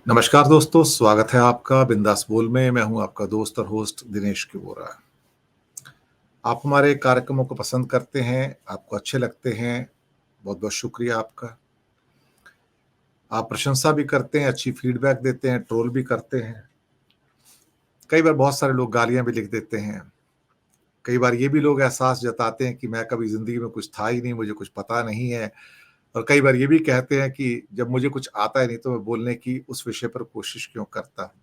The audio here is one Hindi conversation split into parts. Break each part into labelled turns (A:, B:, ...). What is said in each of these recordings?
A: नमस्कार दोस्तों, स्वागत है आपका बिंदास बोल में। मैं हूं आपका दोस्त और होस्ट दिनेश किबोरा। आप हमारे कार्यक्रमों को पसंद करते हैं, आपको अच्छे लगते हैं, बहुत-बहुत शुक्रिया आपका। आप प्रशंसा भी करते हैं, अच्छी फीडबैक देते हैं, ट्रोल भी करते हैं। कई बार बहुत सारे लोग गालियाँ भी लिख देते हैं। कई बार ये भी लोग एहसास जताते हैं कि मैं कभी ज़िंदगी में कुछ था ही नहीं, मुझे कुछ पता नहीं है। और कई बार ये भी कहते हैं कि जब मुझे कुछ आता ही नहीं तो मैं बोलने की उस विषय पर कोशिश क्यों करता हूँ।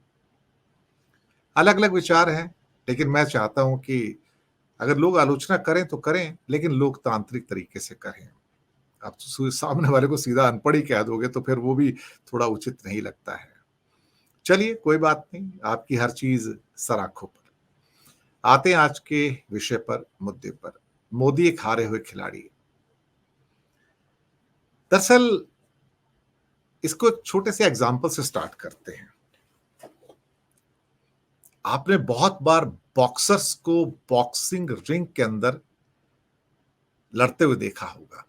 A: अलग-अलग विचार हैं, लेकिन मैं चाहता हूँ कि अगर लोग आलोचना करें तो करें, लेकिन लोकतांत्रिक तरीके से करें। आप सामने वाले को सीधा अनपढ़ ही कह दोगे तो फिर वो भी थोड़ा उचित नहीं लगता है। चलिए कोई बात नहीं, आपकी हर चीज सर आंखों पर। आते हैं आज के विषय पर, मुद्दे पर। मोदी एक हारे हुए खिलाड़ी। दरअसल इसको एक छोटे से एग्जाम्पल से स्टार्ट करते हैं। आपने बहुत बार बॉक्सर्स को बॉक्सिंग रिंग के अंदर लड़ते हुए देखा होगा।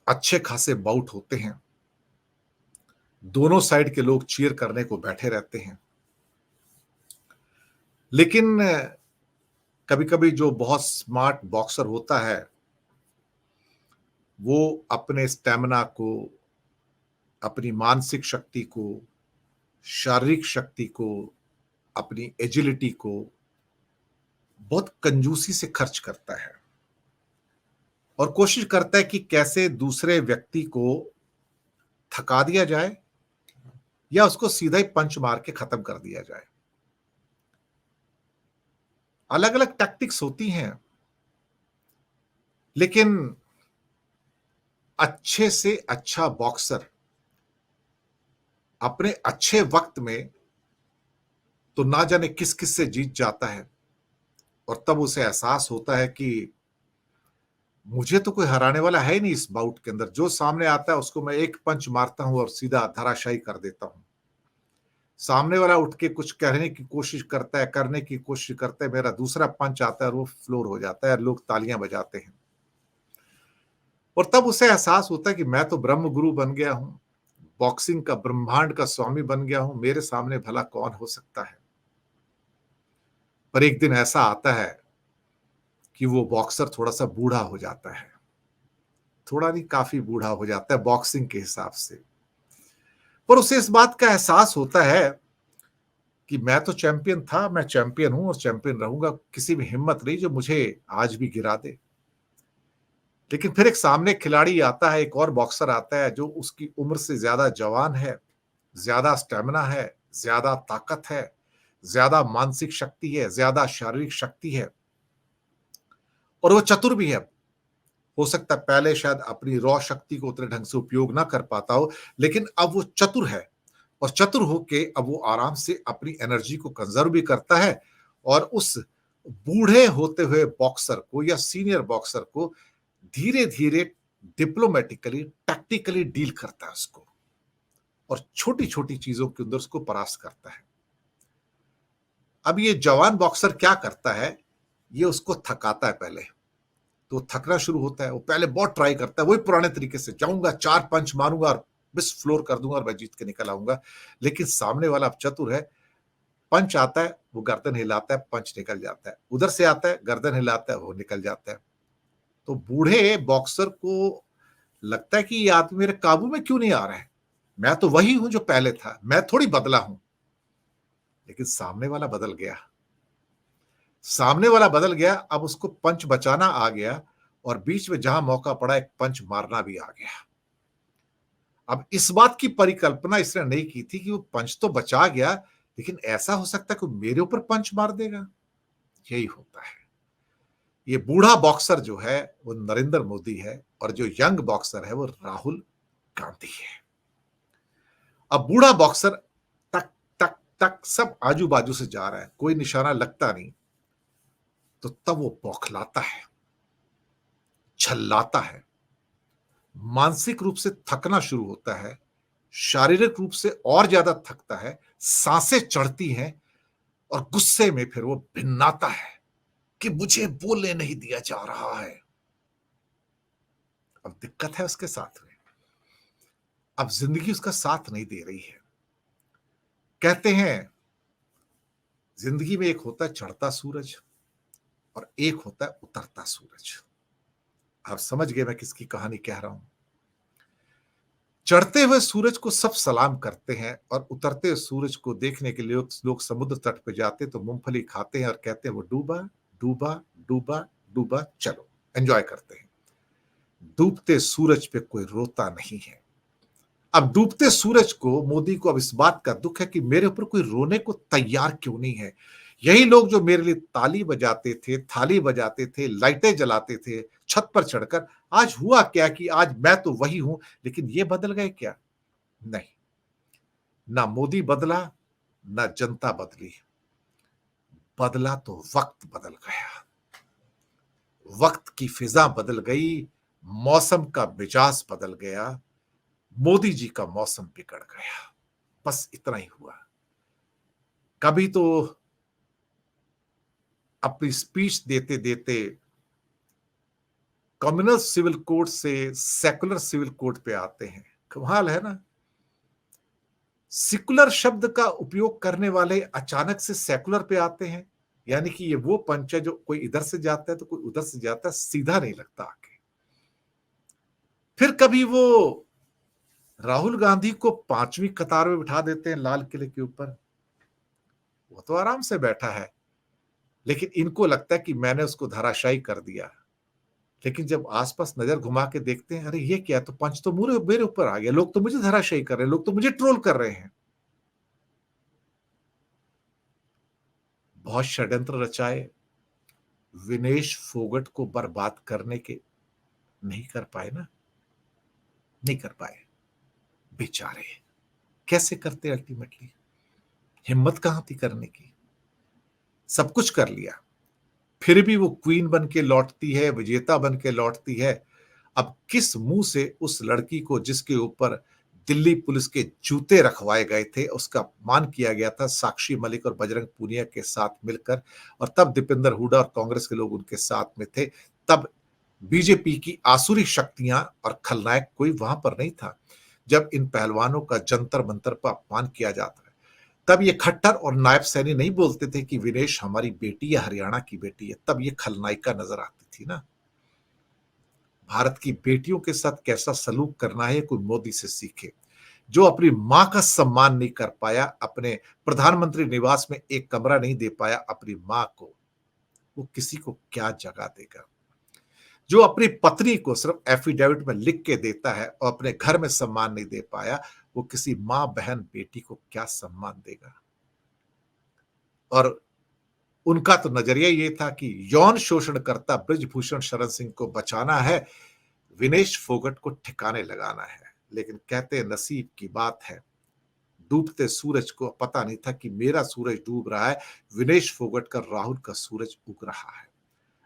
A: अच्छे खासे बाउट होते हैं, दोनों साइड के लोग चीयर करने को बैठे रहते हैं। लेकिन कभी-कभी जो बहुत स्मार्ट बॉक्सर होता है, वो अपने स्टैमिना को, अपनी मानसिक शक्ति को, शारीरिक शक्ति को, अपनी एजिलिटी को बहुत कंजूसी से खर्च करता है और कोशिश करता है कि कैसे दूसरे व्यक्ति को थका दिया जाए या उसको सीधा ही पंच मार के खत्म कर दिया जाए। अलग-अलग टैक्टिक्स होती हैं, लेकिन अच्छे से अच्छा बॉक्सर अपने अच्छे वक्त में तो ना जाने किस-किस से जीत जाता है और तब उसे एहसास होता है कि मुझे तो कोई हराने वाला है ही नहीं इस बाउट के अंदर। जो सामने आता है उसको मैं एक पंच मारता हूं और सीधा धराशायी कर देता हूं। सामने वाला उठ के कुछ कहने की कोशिश करता है, करने की कोशिश करता है, मेरा दूसरा पंच आता है और वो फ्लोर हो जाता है, लोग तालियां बजाते हैं। और तब उसे एहसास होता है कि मैं तो ब्रह्म गुरु बन गया हूं, बॉक्सिंग का ब्रह्मांड का स्वामी बन गया हूं, मेरे सामने भला कौन हो सकता है। पर एक दिन ऐसा आता है कि वो बॉक्सर थोड़ा-सा बूढ़ा हो जाता है। थोड़ा नहीं, काफ़ी बूढ़ा हो जाता है बॉक्सिंग के हिसाब से। पर उसे इस बात का एहसास होता है कि मैं तो चैंपियन था, मैं चैंपियन हूँ और चैंपियन रहूँगा। किसी में हिम्मत नहीं जो मुझे आज भी गिरा दे। लेकिन फिर एक सामने खिलाड़ी आता है, एक और बॉक्सर आता है जो उसकी उम्र से ज़्यादा जवान है, ज़्यादा स्टैमिना है, ज़्यादा ताकत है, ज़्यादा मानसिक शक्ति है, ज़्यादा शारीरिक शक्ति है और वो चतुर भी है। हो सकता है पहले शायद अपनी रॉ शक्ति को उतने ढंग से उपयोग ना कर पाता हो, लेकिन अब वो चतुर है और चतुर होके अब वो आराम से अपनी एनर्जी को कंजर्व भी करता है और उस बूढ़े होते हुए बॉक्सर को या सीनियर बॉक्सर को धीरे-धीरे डिप्लोमैटिकली, टैक्टिकली डील करता है उसको और छोटी-छोटी चीज़ों के अंदर उसको परास्त करता है। अब ये जवान बॉक्सर क्या करता है, ये उसको थकाता है पहले। तो थकना शुरू होता है, वो पहले बहुत ट्राई करता है, वही पुराने तरीके से जाऊँगा, 4 पंच मारूँगा और बस फ्लोर कर दूँगा और मैं जीत के निकल आऊँगा। लेकिन सामने वाला अब चतुर है, पंच आता है, वो गर्दन हिलाता है, पंच निकल जाता है। उधर से आता है, गर्दन हिलाता है, वो निकल जाता है। तो बूढ़े बॉक्सर को लगता है कि ये आदमी मेरे काबू में क्यों नहीं आ रहा है? मैं तो वही हूँ जो पहले था, मैं थोड़ी बदला हूँ। लेकिन सामने वाला बदल गया। सामने वाला बदल गया, अब उसको पंच बचाना आ गया और बीच में जहां मौका पड़ा एक पंच मारना भी आ गया। अब इस बात की परिकल्पना इसने नहीं की थी कि वो पंच तो बचा गया, लेकिन ऐसा हो सकता है कि मेरे ऊपर पंच मार देगा। यही होता है। ये बूढ़ा बॉक्सर जो है वो नरेंद्र मोदी है और जो यंग बॉक्सर है वो राहुल गांधी है। अब बूढ़ा बॉक्सर टक टक टक सब आजू बाजू से जा रहा है, कोई निशाना लगता नहीं। तो तब वो बौखलाता है, छल्लाता है, मानसिक रूप से थकना शुरू होता है, शारीरिक रूप से और ज्यादा थकता है, सांसें चढ़ती हैं और गुस्से में फिर वो भिन्नाता है कि मुझे बोलने नहीं दिया जा रहा है। अब दिक्कत है उसके साथ में, अब जिंदगी उसका साथ नहीं दे रही है। कहते हैं जिंदगी में एक होता है चढ़ता सूरज और एक होता है उतरता सूरज। आप समझ गए मैं किसकी कहानी कह रहा हूं। चढ़ते हुए सूरज को सब सलाम करते हैं और उतरते हुए सूरज को देखने के लिए लोग समुद्र तट पर जाते तो मूंगफली खाते हैं और कहते हैं वो डूबा डूबा डूबा डूबा, चलो एंजॉय करते हैं। डूबते सूरज पे कोई रोता नहीं है। अब डूबते सूरज को, मोदी को अब इस बात का दुख है कि मेरे ऊपर कोई रोने को तैयार क्यों नहीं है। यही लोग जो मेरे लिए ताली बजाते थे, थाली बजाते थे, लाइटें जलाते थे छत पर चढ़कर, आज हुआ क्या कि आज मैं तो वही हूं, लेकिन ये बदल गए क्या? नहीं, ना मोदी बदला, ना जनता बदली। बदला तो वक्त बदल गया। वक्त की फिजा बदल गई, मौसम का मिजाज बदल गया, मोदी जी का मौसम बिगड़ गया। बस इतना ही हुआ। कभी तो अपनी स्पीच देते देते कम्युनल सिविल कोड से सेकुलर सिविल कोड पे आते हैं। कमाल है ना। सेकुलर शब्द का उपयोग करने वाले अचानक से सेकुलर पे आते हैं। यानी कि ये वो पंच है जो कोई इधर से जाता है तो कोई उधर से जाता है, सीधा नहीं लगता आके। फिर कभी वो राहुल गांधी को 5वीं कतार में बिठा देते हैं लाल किले के ऊपर। वो तो आराम से बैठा है, लेकिन इनको लगता है कि मैंने उसको धराशायी कर दिया। लेकिन जब आसपास नजर घुमा के देखते हैं, अरे ये क्या, तो पंच तो मेरे ऊपर आ गया, लोग तो मुझे धराशायी कर रहे हैं, लोग तो मुझे ट्रोल कर रहे हैं। बहुत षड्यंत्र रचाए, विनेश फोगट को बर्बाद करने के, नहीं कर पाए ना, नहीं कर पाए बेचारे। कैसे करते अल्टीमेटली, हिम्मत कहां थी करने की। सब कुछ कर लिया, फिर भी वो क्वीन बन के लौटती है, विजेता बन के लौटती है। अब किस मुंह से उस लड़की को, जिसके ऊपर दिल्ली पुलिस के जूते रखवाए गए थे, उसका अपमान किया गया था साक्षी मलिक और बजरंग पूनिया के साथ मिलकर, और तब दीपेंद्र हुडा और कांग्रेस के लोग उनके साथ में थे, तब बीजेपी की आसुरी शक्तियां, और खलनायक कोई वहां पर नहीं था। जब इन पहलवानों का जंतर मंतर पर अपमान किया जाता है, तब ये खट्टर और नायब सैनी नहीं बोलते थे कि विनेश हमारी बेटी या हरियाणा की बेटी है, तब ये खलनायिका नजर आती थी ना। भारत की बेटियों के साथ कैसा सलूक करना है, कोई मोदी से सीखे। जो अपनी मां का सम्मान नहीं कर पाया, अपने प्रधानमंत्री निवास में एक कमरा नहीं दे पाया अपनी मां को, वो किसी को क्या जगह देगा। जो अपनी पत्नी को सिर्फ एफिडेविट में लिख के देता है और अपने घर में सम्मान नहीं दे पाया, वो किसी मां बहन बेटी को क्या सम्मान देगा। और उनका तो नजरिया ये था कि यौन शोषण करता ब्रिजभूषण शरण सिंह को बचाना है, विनेश फोगट को ठिकाने लगाना है। लेकिन कहते नसीब की बात है, डूबते सूरज को पता नहीं था कि मेरा सूरज डूब रहा है, विनेश फोगट का, राहुल का सूरज उग रहा है।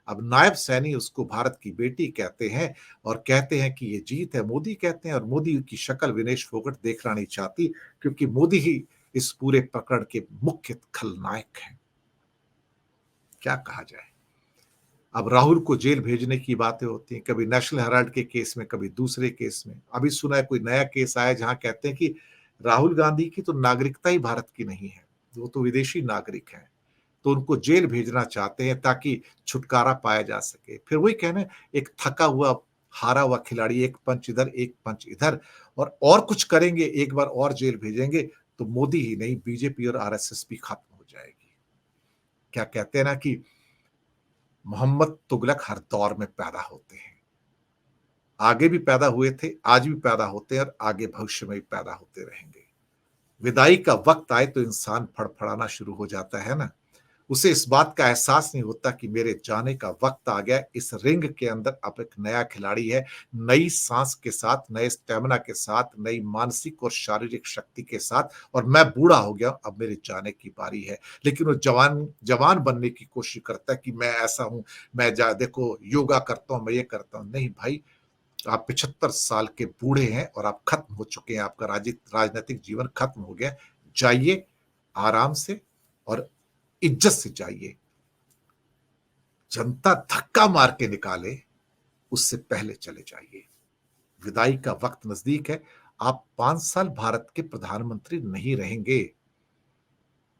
A: अब नायब सैनी उसको भारत की बेटी कहते हैं और कहते हैं कि ये जीत है, मोदी कहते हैं, और मोदी की शक्ल विनेश फोगट देखना नहीं चाहती, क्योंकि मोदी ही इस पूरे प्रकरण के मुख्य खलनायक हैं। क्या कहा जाए। अब राहुल को जेल भेजने की बातें होती हैं, कभी नेशनल हेराल्ड के केस में, कभी दूसरे केस में। अभी सुना है कोई नया केस आया जहां कहते हैं कि राहुल गांधी की तो नागरिकता ही भारत की नहीं है, वो तो विदेशी नागरिक हैं, तो उनको जेल भेजना चाहते हैं ताकि छुटकारा पाया जा सके। फिर वही कहना, एक थका हुआ हारा हुआ खिलाड़ी, एक पंच इधर एक पंच इधर, और कुछ करेंगे, एक बार और जेल भेजेंगे तो मोदी ही नहीं, बीजेपी और आरएसएस भी खत्म हो जाएगी। क्या कहते हैं ना कि मोहम्मद तुगलक हर दौर में पैदा होते हैं, आगे भी पैदा हुए थे, आज भी पैदा होते हैं और आगे भविष्य में भी पैदा होते रहेंगे। विदाई का वक्त आए तो इंसान फड़फड़ाना शुरू हो जाता है ना। उसे इस बात का एहसास नहीं होता कि मेरे जाने का वक्त आ गया। इस रिंग के अंदर अब एक नया खिलाड़ी है, नई सांस के साथ, नए स्टेमिना के साथ, नई मानसिक और शारीरिक शक्ति के साथ, और मैं बूढ़ा हो गया, अब मेरे जाने की बारी है। लेकिन वो जवान जवान बनने की कोशिश करता है कि मैं ऐसा हूं, मैं देखो योगा करता हूं, मैं ये करता हूं। नहीं भाई, आप 75 साल के बूढ़े हैं और आप खत्म हो चुके हैं, आपका राजनीतिक जीवन खत्म हो गया। जाइए आराम से और इज्जत से जाइए। जनता धक्का मार के निकाले, उससे पहले चले जाइए। विदाई का वक्त नजदीक है। आप 5 साल भारत के प्रधानमंत्री नहीं रहेंगे।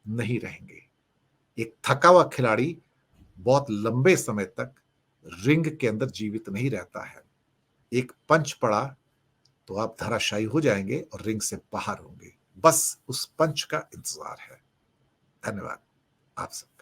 A: नहीं रहेंगे। एक थका हुआ खिलाड़ी बहुत लंबे समय तक रिंग के अंदर जीवित नहीं रहता है। एक पंच पड़ा तो आप धराशायी हो जाएंगे और रिंग से बाहर होंगे। बस उस पंच का इंतजार है। धन्यवाद आप सब।